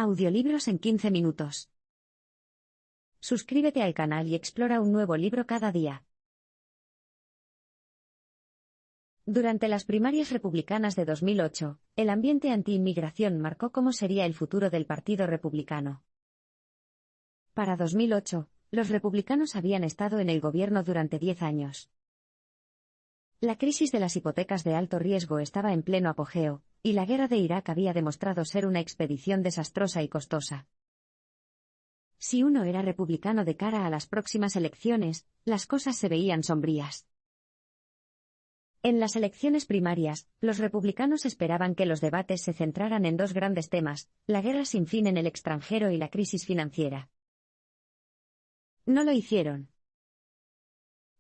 Audiolibros en 15 minutos. Suscríbete al canal y explora un nuevo libro cada día. Durante las primarias republicanas de 2008, el ambiente anti-inmigración marcó cómo sería el futuro del Partido Republicano. Para 2008, los republicanos habían estado en el gobierno durante 10 años. La crisis de las hipotecas de alto riesgo estaba en pleno apogeo, y la guerra de Irak había demostrado ser una expedición desastrosa y costosa. Si uno era republicano de cara a las próximas elecciones, las cosas se veían sombrías. En las elecciones primarias, los republicanos esperaban que los debates se centraran en dos grandes temas: la guerra sin fin en el extranjero y la crisis financiera. No lo hicieron.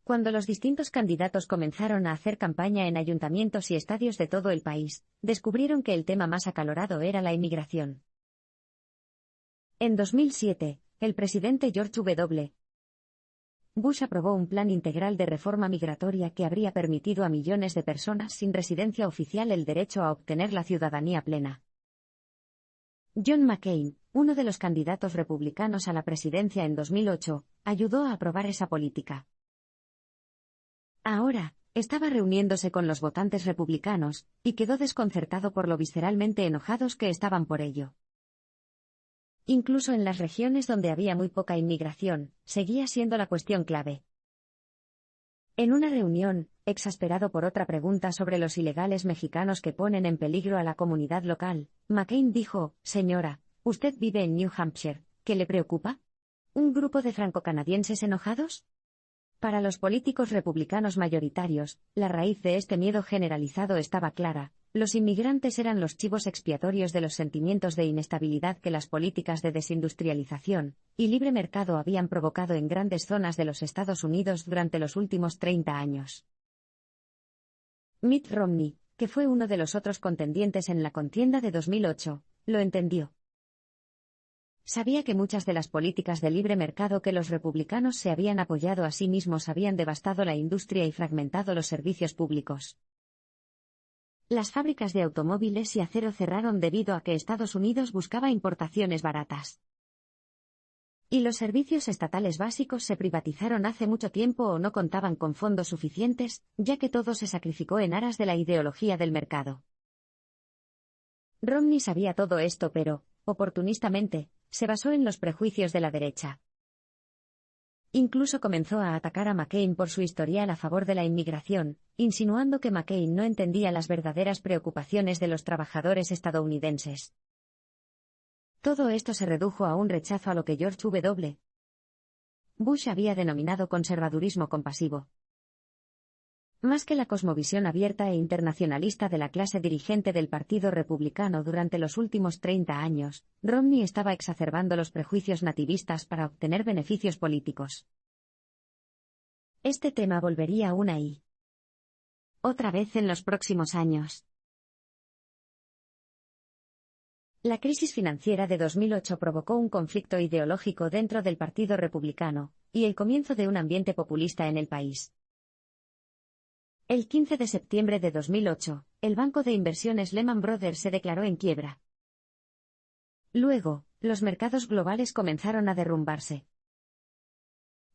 Cuando los distintos candidatos comenzaron a hacer campaña en ayuntamientos y estadios de todo el país, descubrieron que el tema más acalorado era la inmigración. En 2007, el presidente George W. Bush aprobó un plan integral de reforma migratoria que habría permitido a millones de personas sin residencia oficial el derecho a obtener la ciudadanía plena. John McCain, uno de los candidatos republicanos a la presidencia en 2008, ayudó a aprobar esa política. Ahora, estaba reuniéndose con los votantes republicanos, y quedó desconcertado por lo visceralmente enojados que estaban por ello. Incluso en las regiones donde había muy poca inmigración, seguía siendo la cuestión clave. En una reunión, exasperado por otra pregunta sobre los ilegales mexicanos que ponen en peligro a la comunidad local, McCain dijo: «Señora, usted vive en New Hampshire, ¿qué le preocupa? ¿Un grupo de franco-canadienses enojados?». Para los políticos republicanos mayoritarios, la raíz de este miedo generalizado estaba clara: los inmigrantes eran los chivos expiatorios de los sentimientos de inestabilidad que las políticas de desindustrialización y libre mercado habían provocado en grandes zonas de los Estados Unidos durante los últimos 30 años. Mitt Romney, que fue uno de los otros contendientes en la contienda de 2008, lo entendió. Sabía que muchas de las políticas de libre mercado que los republicanos se habían apoyado a sí mismos habían devastado la industria y fragmentado los servicios públicos. Las fábricas de automóviles y acero cerraron debido a que Estados Unidos buscaba importaciones baratas. Y los servicios estatales básicos se privatizaron hace mucho tiempo o no contaban con fondos suficientes, ya que todo se sacrificó en aras de la ideología del mercado. Romney sabía todo esto, pero, oportunistamente, se basó en los prejuicios de la derecha. Incluso comenzó a atacar a McCain por su historial a favor de la inmigración, insinuando que McCain no entendía las verdaderas preocupaciones de los trabajadores estadounidenses. Todo esto se redujo a un rechazo a lo que George W. Bush había denominado conservadurismo compasivo. Más que la cosmovisión abierta e internacionalista de la clase dirigente del Partido Republicano durante los últimos 30 años, Romney estaba exacerbando los prejuicios nativistas para obtener beneficios políticos. Este tema volvería una y otra vez en los próximos años. La crisis financiera de 2008 provocó un conflicto ideológico dentro del Partido Republicano, y el comienzo de un ambiente populista en el país. El 15 de septiembre de 2008, el banco de inversiones Lehman Brothers se declaró en quiebra. Luego, los mercados globales comenzaron a derrumbarse.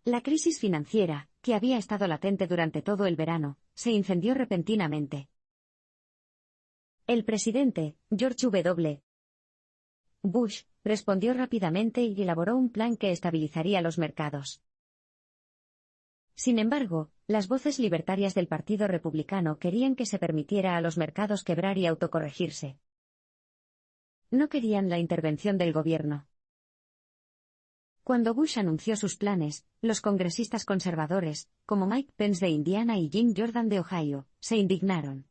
La crisis financiera, que había estado latente durante todo el verano, se incendió repentinamente. El presidente, George W. Bush, respondió rápidamente y elaboró un plan que estabilizaría los mercados. Sin embargo, las voces libertarias del Partido Republicano querían que se permitiera a los mercados quebrar y autocorregirse. No querían la intervención del gobierno. Cuando Bush anunció sus planes, los congresistas conservadores, como Mike Pence de Indiana y Jim Jordan de Ohio, se indignaron.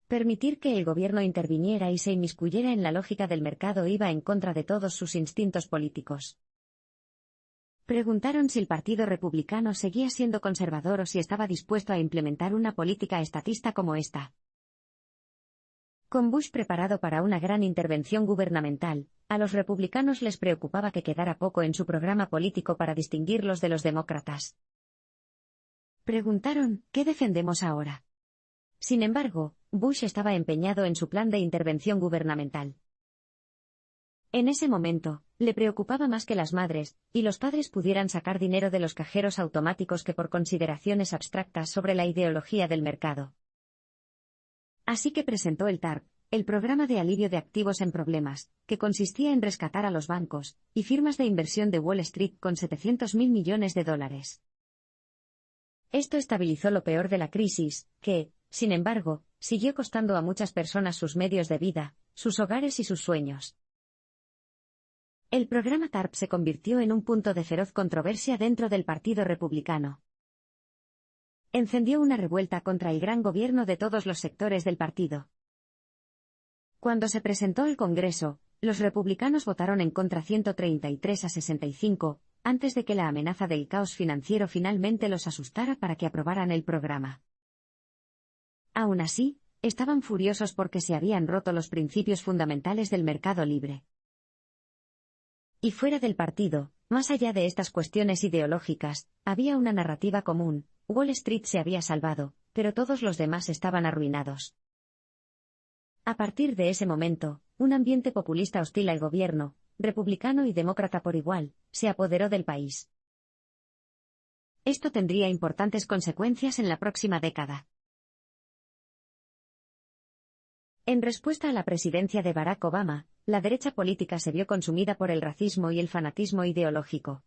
Permitir que el gobierno interviniera y se inmiscuyera en la lógica del mercado iba en contra de todos sus instintos políticos. Preguntaron si el Partido Republicano seguía siendo conservador o si estaba dispuesto a implementar una política estatista como esta. Con Bush preparado para una gran intervención gubernamental, a los republicanos les preocupaba que quedara poco en su programa político para distinguirlos de los demócratas. Preguntaron: ¿qué defendemos ahora? Sin embargo, Bush estaba empeñado en su plan de intervención gubernamental. En ese momento, le preocupaba más que las madres y los padres pudieran sacar dinero de los cajeros automáticos que por consideraciones abstractas sobre la ideología del mercado. Así que presentó el TARP, el Programa de Alivio de Activos en Problemas, que consistía en rescatar a los bancos y firmas de inversión de Wall Street con 700.000 millones de dólares. Esto estabilizó lo peor de la crisis, que, sin embargo, siguió costando a muchas personas sus medios de vida, sus hogares y sus sueños. El programa TARP se convirtió en un punto de feroz controversia dentro del Partido Republicano. Encendió una revuelta contra el gran gobierno de todos los sectores del partido. Cuando se presentó al Congreso, los republicanos votaron en contra 133 a 65, antes de que la amenaza del caos financiero finalmente los asustara para que aprobaran el programa. Aún así, estaban furiosos porque se habían roto los principios fundamentales del mercado libre. Y fuera del partido, más allá de estas cuestiones ideológicas, había una narrativa común: Wall Street se había salvado, pero todos los demás estaban arruinados. A partir de ese momento, un ambiente populista hostil al gobierno, republicano y demócrata por igual, se apoderó del país. Esto tendría importantes consecuencias en la próxima década. En respuesta a la presidencia de Barack Obama, la derecha política se vio consumida por el racismo y el fanatismo ideológico.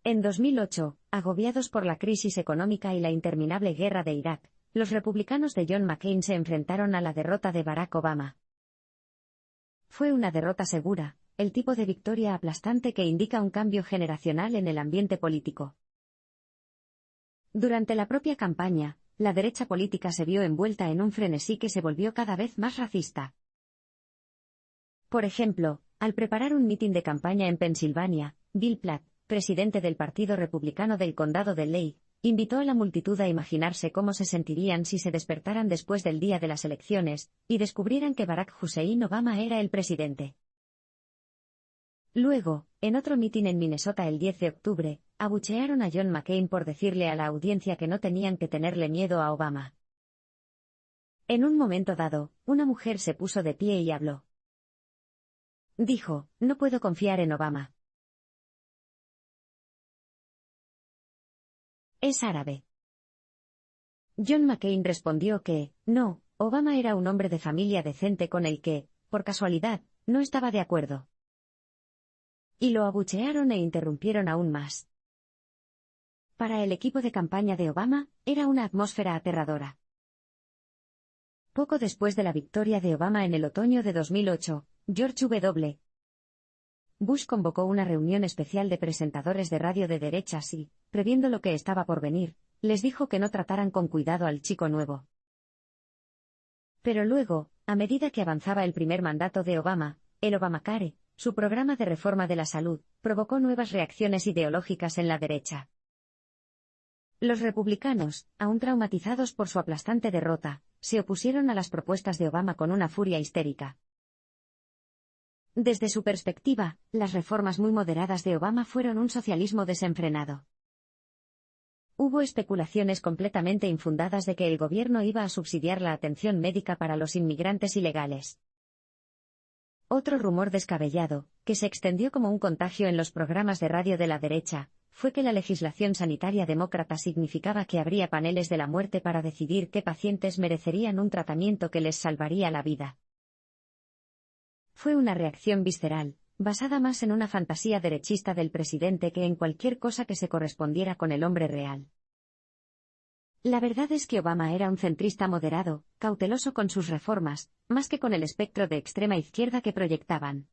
En 2008, agobiados por la crisis económica y la interminable guerra de Irak, los republicanos de John McCain se enfrentaron a la derrota de Barack Obama. Fue una derrota segura, el tipo de victoria aplastante que indica un cambio generacional en el ambiente político. Durante la propia campaña, la derecha política se vio envuelta en un frenesí que se volvió cada vez más racista. Por ejemplo, al preparar un mitin de campaña en Pensilvania, Bill Platt, presidente del Partido Republicano del Condado de Lake, invitó a la multitud a imaginarse cómo se sentirían si se despertaran después del día de las elecciones y descubrieran que Barack Hussein Obama era el presidente. Luego, en otro mitin en Minnesota el 10 de octubre, abuchearon a John McCain por decirle a la audiencia que no tenían que tenerle miedo a Obama. En un momento dado, una mujer se puso de pie y habló. Dijo: "No puedo confiar en Obama. Es árabe". John McCain respondió que, no, Obama era un hombre de familia decente con el que, por casualidad, no estaba de acuerdo. Y lo abuchearon e interrumpieron aún más. Para el equipo de campaña de Obama, era una atmósfera aterradora. Poco después de la victoria de Obama en el otoño de 2008, George W. Bush convocó una reunión especial de presentadores de radio de derechas y, previendo lo que estaba por venir, les dijo que no trataran con cuidado al chico nuevo. Pero luego, a medida que avanzaba el primer mandato de Obama, el Obamacare, su programa de reforma de la salud, provocó nuevas reacciones ideológicas en la derecha. Los republicanos, aún traumatizados por su aplastante derrota, se opusieron a las propuestas de Obama con una furia histérica. Desde su perspectiva, las reformas muy moderadas de Obama fueron un socialismo desenfrenado. Hubo especulaciones completamente infundadas de que el gobierno iba a subsidiar la atención médica para los inmigrantes ilegales. Otro rumor descabellado, que se extendió como un contagio en los programas de radio de la derecha, fue que la legislación sanitaria demócrata significaba que habría paneles de la muerte para decidir qué pacientes merecerían un tratamiento que les salvaría la vida. Fue una reacción visceral, basada más en una fantasía derechista del presidente que en cualquier cosa que se correspondiera con el hombre real. La verdad es que Obama era un centrista moderado, cauteloso con sus reformas, más que con el espectro de extrema izquierda que proyectaban.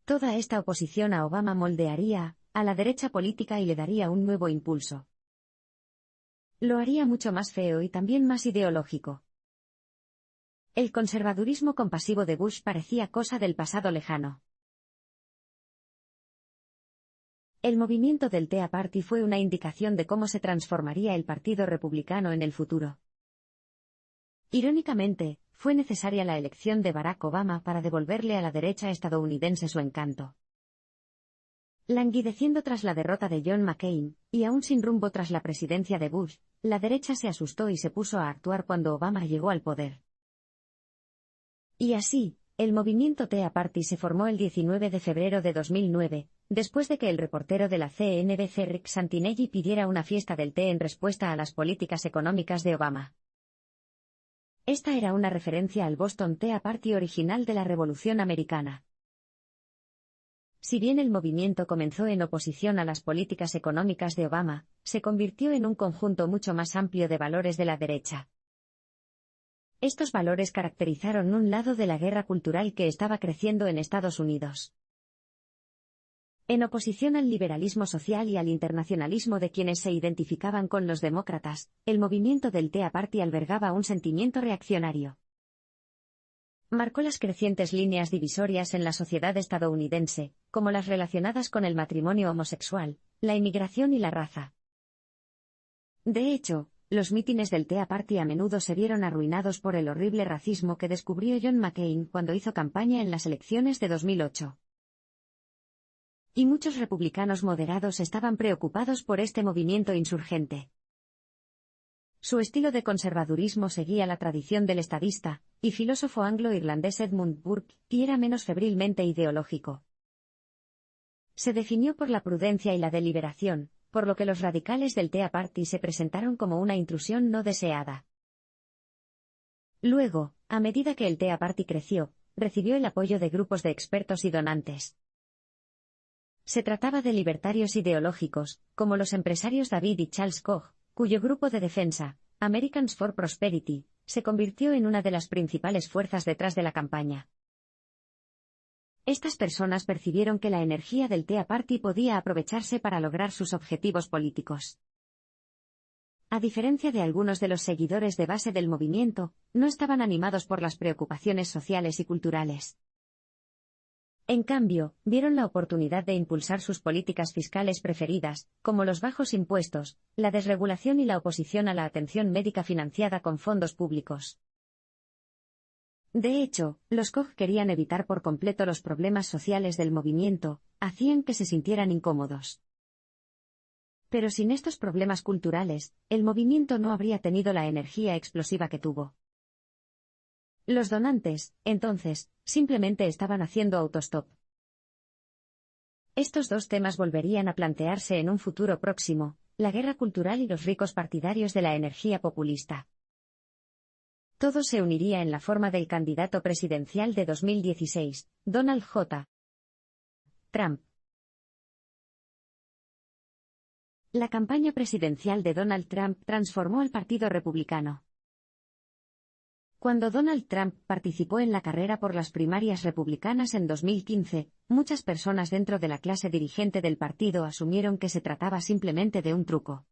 Toda esta oposición a Obama moldearía a la derecha política y le daría un nuevo impulso. Lo haría mucho más feo y también más ideológico. El conservadurismo compasivo de Bush parecía cosa del pasado lejano. El movimiento del Tea Party fue una indicación de cómo se transformaría el Partido Republicano en el futuro. Irónicamente, fue necesaria la elección de Barack Obama para devolverle a la derecha estadounidense su encanto. Languideciendo tras la derrota de John McCain, y aún sin rumbo tras la presidencia de Bush, la derecha se asustó y se puso a actuar cuando Obama llegó al poder. Y así, El movimiento Tea Party se formó el 19 de febrero de 2009, después de que el reportero de la CNBC Rick Santinelli pidiera una fiesta del té en respuesta a las políticas económicas de Obama. Esta era una referencia al Boston Tea Party original de la Revolución Americana. Si bien el movimiento comenzó en oposición a las políticas económicas de Obama, se convirtió en un conjunto mucho más amplio de valores de la derecha. Estos valores caracterizaron un lado de la guerra cultural que estaba creciendo en Estados Unidos. En oposición al liberalismo social y al internacionalismo de quienes se identificaban con los demócratas, el movimiento del Tea Party albergaba un sentimiento reaccionario. Marcó las crecientes líneas divisorias en la sociedad estadounidense, como las relacionadas con el matrimonio homosexual, la inmigración y la raza. De hecho, los mítines del Tea Party a menudo se vieron arruinados por el horrible racismo que descubrió John McCain cuando hizo campaña en las elecciones de 2008. Y muchos republicanos moderados estaban preocupados por este movimiento insurgente. Su estilo de conservadurismo seguía la tradición del estadista y filósofo anglo-irlandés Edmund Burke, y era menos febrilmente ideológico. Se definió por la prudencia y la deliberación, por lo que los radicales del Tea Party se presentaron como una intrusión no deseada. Luego, a medida que el Tea Party creció, recibió el apoyo de grupos de expertos y donantes. Se trataba de libertarios ideológicos, como los empresarios David y Charles Koch, cuyo grupo de defensa, Americans for Prosperity, se convirtió en una de las principales fuerzas detrás de la campaña. Estas personas percibieron que la energía del Tea Party podía aprovecharse para lograr sus objetivos políticos. A diferencia de algunos de los seguidores de base del movimiento, no estaban animados por las preocupaciones sociales y culturales. En cambio, vieron la oportunidad de impulsar sus políticas fiscales preferidas, como los bajos impuestos, la desregulación y la oposición a la atención médica financiada con fondos públicos. De hecho, los Koch querían evitar por completo los problemas sociales del movimiento, hacían que se sintieran incómodos. Pero sin estos problemas culturales, el movimiento no habría tenido la energía explosiva que tuvo. Los donantes, entonces, simplemente estaban haciendo autostop. Estos dos temas volverían a plantearse en un futuro próximo, la guerra cultural y los ricos partidarios de la energía populista. Todo se uniría en la forma del candidato presidencial de 2016, Donald J. Trump. La campaña presidencial de Donald Trump transformó al Partido Republicano. Cuando Donald Trump participó en la carrera por las primarias republicanas en 2015, muchas personas dentro de la clase dirigente del partido asumieron que se trataba simplemente de un truco.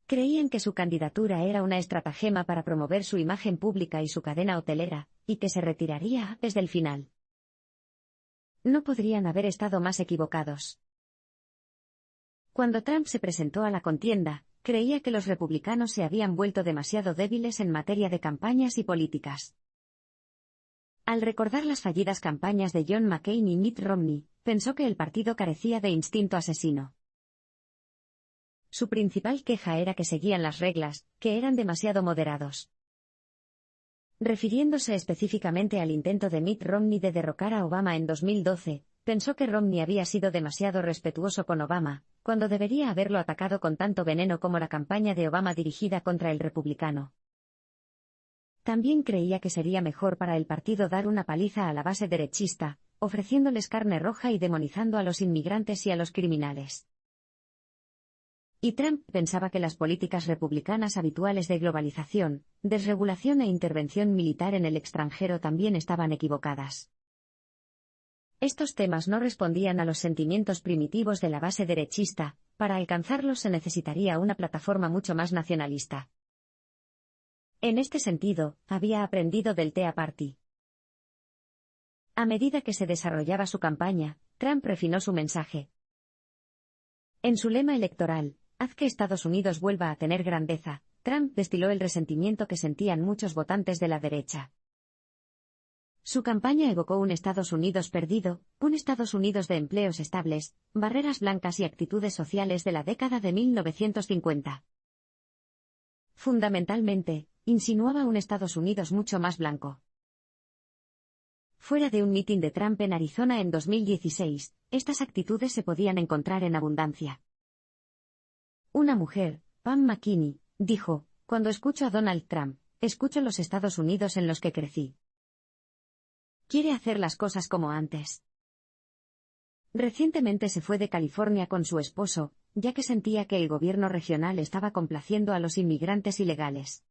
Creían que su candidatura era una estratagema para promover su imagen pública y su cadena hotelera, y que se retiraría desde el final. No podrían haber estado más equivocados. Cuando Trump se presentó a la contienda, creía que los republicanos se habían vuelto demasiado débiles en materia de campañas y políticas. Al recordar las fallidas campañas de John McCain y Mitt Romney, pensó que el partido carecía de instinto asesino. Su principal queja era que seguían las reglas, que eran demasiado moderados. Refiriéndose específicamente al intento de Mitt Romney de derrocar a Obama en 2012, pensó que Romney había sido demasiado respetuoso con Obama, cuando debería haberlo atacado con tanto veneno como la campaña de Obama dirigida contra el republicano. También creía que sería mejor para el partido dar una paliza a la base derechista, ofreciéndoles carne roja y demonizando a los inmigrantes y a los criminales. Y Trump pensaba que las políticas republicanas habituales de globalización, desregulación e intervención militar en el extranjero también estaban equivocadas. Estos temas no respondían a los sentimientos primitivos de la base derechista, para alcanzarlos se necesitaría una plataforma mucho más nacionalista. En este sentido, había aprendido del Tea Party. A medida que se desarrollaba su campaña, Trump refinó su mensaje. En su lema electoral, "Haz que Estados Unidos vuelva a tener grandeza", Trump destiló el resentimiento que sentían muchos votantes de la derecha. Su campaña evocó un Estados Unidos perdido, un Estados Unidos de empleos estables, barreras blancas y actitudes sociales de la década de 1950. Fundamentalmente, insinuaba un Estados Unidos mucho más blanco. Fuera de un mitin de Trump en Arizona en 2016, estas actitudes se podían encontrar en abundancia. Una mujer, Pam McKinney, dijo: "Cuando escucho a Donald Trump, escucho los Estados Unidos en los que crecí. Quiere hacer las cosas como antes". Recientemente se fue de California con su esposo, ya que sentía que el gobierno regional estaba complaciendo a los inmigrantes ilegales.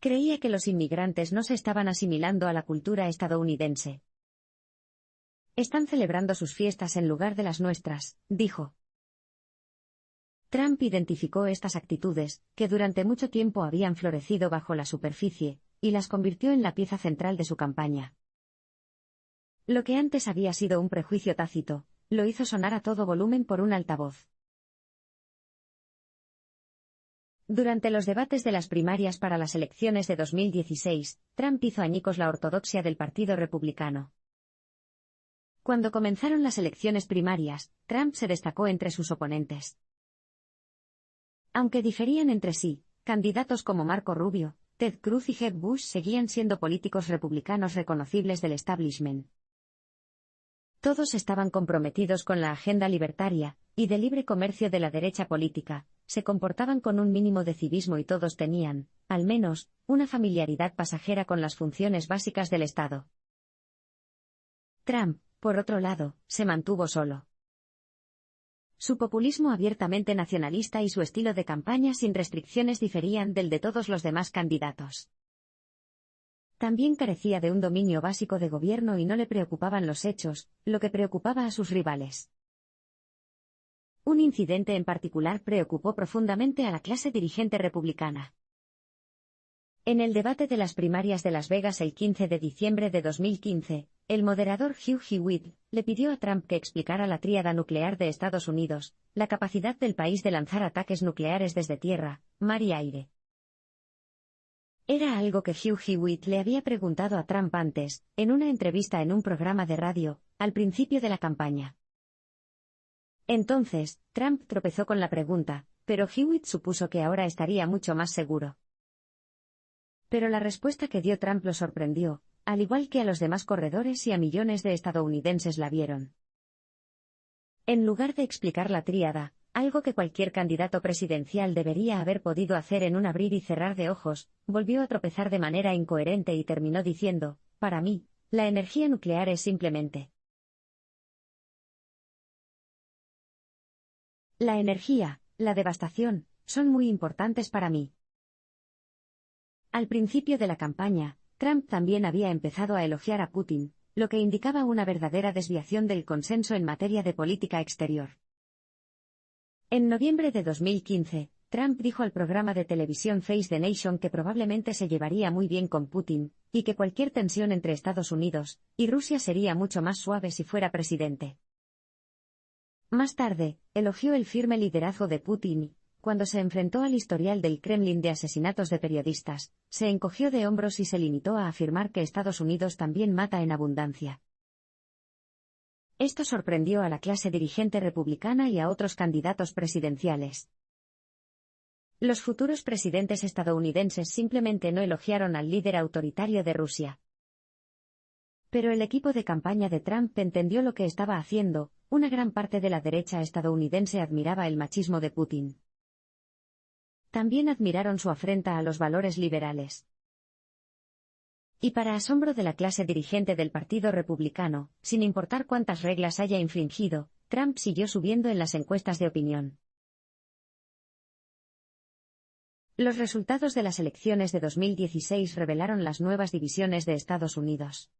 Creía que los inmigrantes no se estaban asimilando a la cultura estadounidense. "Están celebrando sus fiestas en lugar de las nuestras", dijo. Trump identificó estas actitudes, que durante mucho tiempo habían florecido bajo la superficie, y las convirtió en la pieza central de su campaña. Lo que antes había sido un prejuicio tácito, lo hizo sonar a todo volumen por un altavoz. Durante los debates de las primarias para las elecciones de 2016, Trump hizo añicos la ortodoxia del Partido Republicano. Cuando comenzaron las elecciones primarias, Trump se destacó entre sus oponentes. Aunque diferían entre sí, candidatos como Marco Rubio, Ted Cruz y Jeb Bush seguían siendo políticos republicanos reconocibles del establishment. Todos estaban comprometidos con la agenda libertaria y de libre comercio de la derecha política, se comportaban con un mínimo de civismo y todos tenían, al menos, una familiaridad pasajera con las funciones básicas del Estado. Trump, por otro lado, se mantuvo solo. Su populismo abiertamente nacionalista y su estilo de campaña sin restricciones diferían del de todos los demás candidatos. También carecía de un dominio básico de gobierno y no le preocupaban los hechos, lo que preocupaba a sus rivales. Un incidente en particular preocupó profundamente a la clase dirigente republicana. En el debate de las primarias de Las Vegas el 15 de diciembre de 2015, el moderador Hugh Hewitt le pidió a Trump que explicara la tríada nuclear de Estados Unidos, la capacidad del país de lanzar ataques nucleares desde tierra, mar y aire. Era algo que Hugh Hewitt le había preguntado a Trump antes, en una entrevista en un programa de radio, al principio de la campaña. Entonces, Trump tropezó con la pregunta, pero Hewitt supuso que ahora estaría mucho más seguro. Pero la respuesta que dio Trump lo sorprendió, al igual que a los demás corredores y a millones de estadounidenses la vieron. En lugar de explicar la tríada, algo que cualquier candidato presidencial debería haber podido hacer en un abrir y cerrar de ojos, volvió a tropezar de manera incoherente y terminó diciendo: "Para mí, la energía nuclear es simplemente. La energía, la devastación, son muy importantes para mí". Al principio de la campaña, Trump también había empezado a elogiar a Putin, lo que indicaba una verdadera desviación del consenso en materia de política exterior. En noviembre de 2015, Trump dijo al programa de televisión Face the Nation que probablemente se llevaría muy bien con Putin, y que cualquier tensión entre Estados Unidos y Rusia sería mucho más suave si fuera presidente. Más tarde, elogió el firme liderazgo de Putin y, cuando se enfrentó al historial del Kremlin de asesinatos de periodistas, se encogió de hombros y se limitó a afirmar que Estados Unidos también mata en abundancia. Esto sorprendió a la clase dirigente republicana y a otros candidatos presidenciales. Los futuros presidentes estadounidenses simplemente no elogiaron al líder autoritario de Rusia. Pero el equipo de campaña de Trump entendió lo que estaba haciendo. Una gran parte de la derecha estadounidense admiraba el machismo de Putin. También admiraron su afrenta a los valores liberales. Y para asombro de la clase dirigente del Partido Republicano, sin importar cuántas reglas haya infringido, Trump siguió subiendo en las encuestas de opinión. Los resultados de las elecciones de 2016 revelaron las nuevas divisiones de Estados Unidos.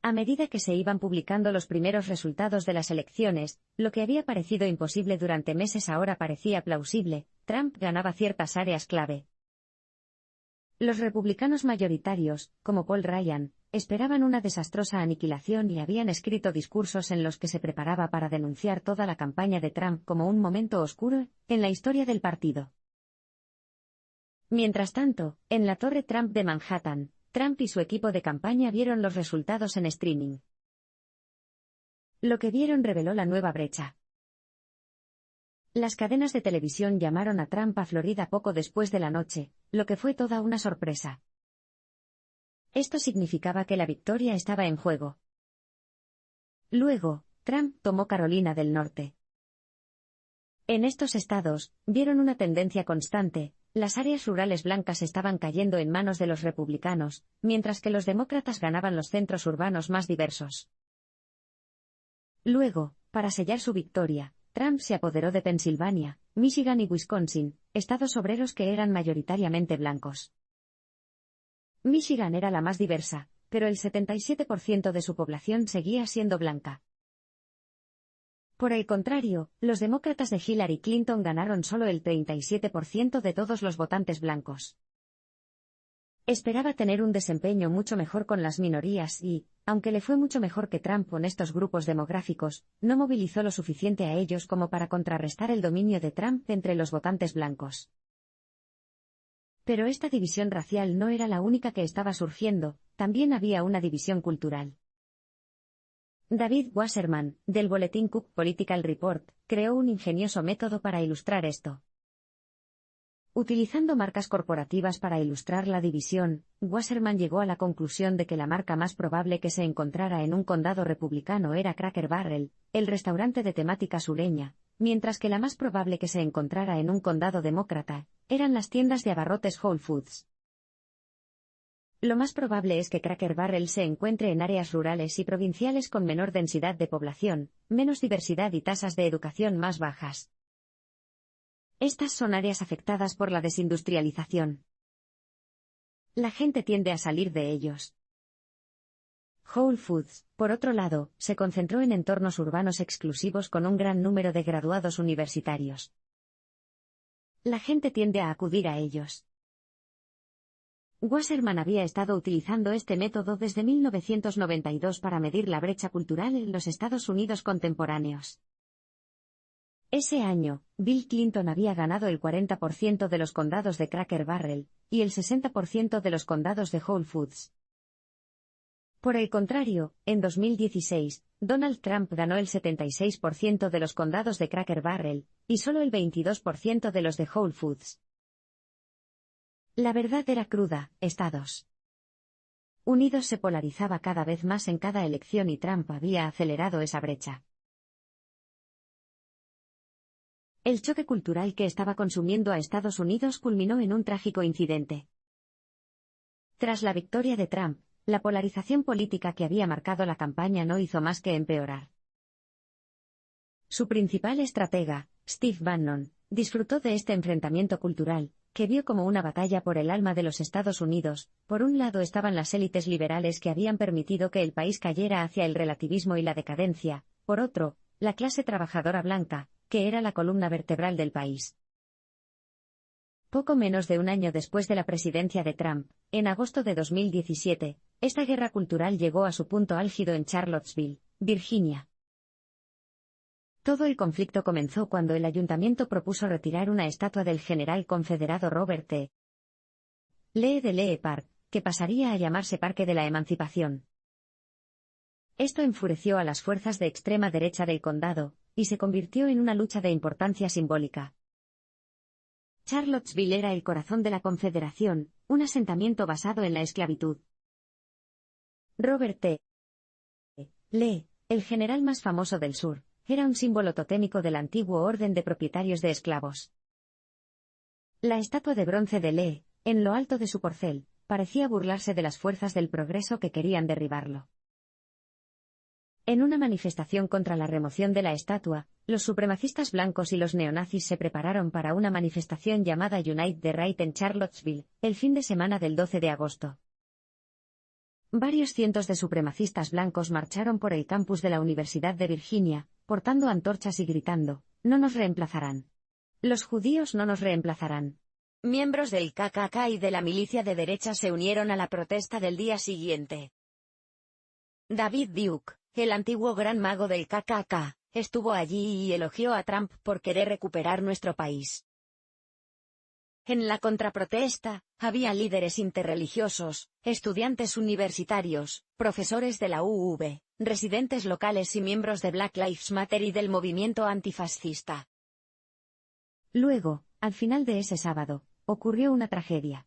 A medida que se iban publicando los primeros resultados de las elecciones, lo que había parecido imposible durante meses ahora parecía plausible. Trump ganaba ciertas áreas clave. Los republicanos mayoritarios, como Paul Ryan, esperaban una desastrosa aniquilación y habían escrito discursos en los que se preparaba para denunciar toda la campaña de Trump como un momento oscuro en la historia del partido. Mientras tanto, en la Torre Trump de Manhattan, Trump y su equipo de campaña vieron los resultados en streaming. Lo que vieron reveló la nueva brecha. Las cadenas de televisión llamaron a Trump a Florida poco después de la noche, lo que fue toda una sorpresa. Esto significaba que la victoria estaba en juego. Luego, Trump tomó Carolina del Norte. En estos estados, vieron una tendencia constante: las áreas rurales blancas estaban cayendo en manos de los republicanos, mientras que los demócratas ganaban los centros urbanos más diversos. Luego, para sellar su victoria, Trump se apoderó de Pensilvania, Michigan y Wisconsin, estados obreros que eran mayoritariamente blancos. Michigan era la más diversa, pero el 77% de su población seguía siendo blanca. Por el contrario, los demócratas de Hillary Clinton ganaron solo el 37% de todos los votantes blancos. Esperaba tener un desempeño mucho mejor con las minorías y, aunque le fue mucho mejor que Trump con estos grupos demográficos, no movilizó lo suficiente a ellos como para contrarrestar el dominio de Trump entre los votantes blancos. Pero esta división racial no era la única que estaba surgiendo, también había una división cultural. David Wasserman, del boletín Cook Political Report, creó un ingenioso método para ilustrar esto. Utilizando marcas corporativas para ilustrar la división, Wasserman llegó a la conclusión de que la marca más probable que se encontrara en un condado republicano era Cracker Barrel, el restaurante de temática sureña, mientras que la más probable que se encontrara en un condado demócrata eran las tiendas de abarrotes Whole Foods. Lo más probable es que Cracker Barrel se encuentre en áreas rurales y provinciales con menor densidad de población, menos diversidad y tasas de educación más bajas. Estas son áreas afectadas por la desindustrialización. La gente tiende a salir de ellos. Whole Foods, por otro lado, se concentró en entornos urbanos exclusivos con un gran número de graduados universitarios. La gente tiende a acudir a ellos. Wasserman había estado utilizando este método desde 1992 para medir la brecha cultural en los Estados Unidos contemporáneos. Ese año, Bill Clinton había ganado el 40% de los condados de Cracker Barrel, y el 60% de los condados de Whole Foods. Por el contrario, en 2016, Donald Trump ganó el 76% de los condados de Cracker Barrel, y solo el 22% de los de Whole Foods. La verdad era cruda: Estados Unidos se polarizaba cada vez más en cada elección y Trump había acelerado esa brecha. El choque cultural que estaba consumiendo a Estados Unidos culminó en un trágico incidente. Tras la victoria de Trump, la polarización política que había marcado la campaña no hizo más que empeorar. Su principal estratega, Steve Bannon, disfrutó de este enfrentamiento cultural, que vio como una batalla por el alma de los Estados Unidos. Por un lado estaban las élites liberales que habían permitido que el país cayera hacia el relativismo y la decadencia, por otro, la clase trabajadora blanca, que era la columna vertebral del país. Poco menos de un año después de la presidencia de Trump, en agosto de 2017, esta guerra cultural llegó a su punto álgido en Charlottesville, Virginia. Todo el conflicto comenzó cuando el ayuntamiento propuso retirar una estatua del general confederado Robert T. Lee de Lee Park, que pasaría a llamarse Parque de la Emancipación. Esto enfureció a las fuerzas de extrema derecha del condado, y se convirtió en una lucha de importancia simbólica. Charlottesville era el corazón de la Confederación, un asentamiento basado en la esclavitud. Robert T. Lee, el general más famoso del sur, era un símbolo totémico del antiguo orden de propietarios de esclavos. La estatua de bronce de Lee, en lo alto de su corcel, parecía burlarse de las fuerzas del progreso que querían derribarlo. En una manifestación contra la remoción de la estatua, los supremacistas blancos y los neonazis se prepararon para una manifestación llamada Unite the Right en Charlottesville, el fin de semana del 12 de agosto. Varios cientos de supremacistas blancos marcharon por el campus de la Universidad de Virginia, portando antorchas y gritando: «No nos reemplazarán. Los judíos no nos reemplazarán». Miembros del KKK y de la milicia de derecha se unieron a la protesta del día siguiente. David Duke, el antiguo gran mago del KKK, estuvo allí y elogió a Trump por querer recuperar nuestro país. En la contraprotesta, había líderes interreligiosos, estudiantes universitarios, profesores de la UV, residentes locales y miembros de Black Lives Matter y del movimiento antifascista. Luego, al final de ese sábado, ocurrió una tragedia.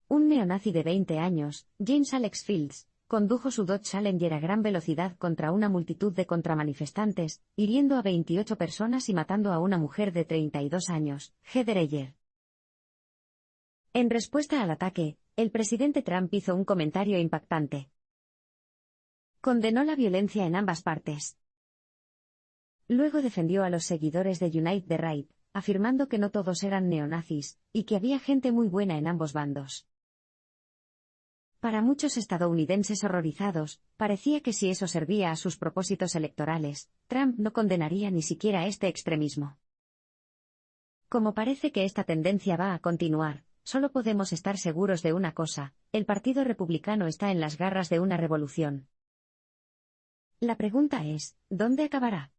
Un neonazi de 20 años, James Alex Fields, condujo su Dodge Challenger a gran velocidad contra una multitud de contramanifestantes, hiriendo a 28 personas y matando a una mujer de 32 años, Heather Heyer. En respuesta al ataque, el presidente Trump hizo un comentario impactante. Condenó la violencia en ambas partes. Luego defendió a los seguidores de Unite the Right, afirmando que no todos eran neonazis, y que había gente muy buena en ambos bandos. Para muchos estadounidenses horrorizados, parecía que si eso servía a sus propósitos electorales, Trump no condenaría ni siquiera este extremismo. Como parece que esta tendencia va a continuar, solo podemos estar seguros de una cosa: el Partido Republicano está en las garras de una revolución. La pregunta es, ¿dónde acabará?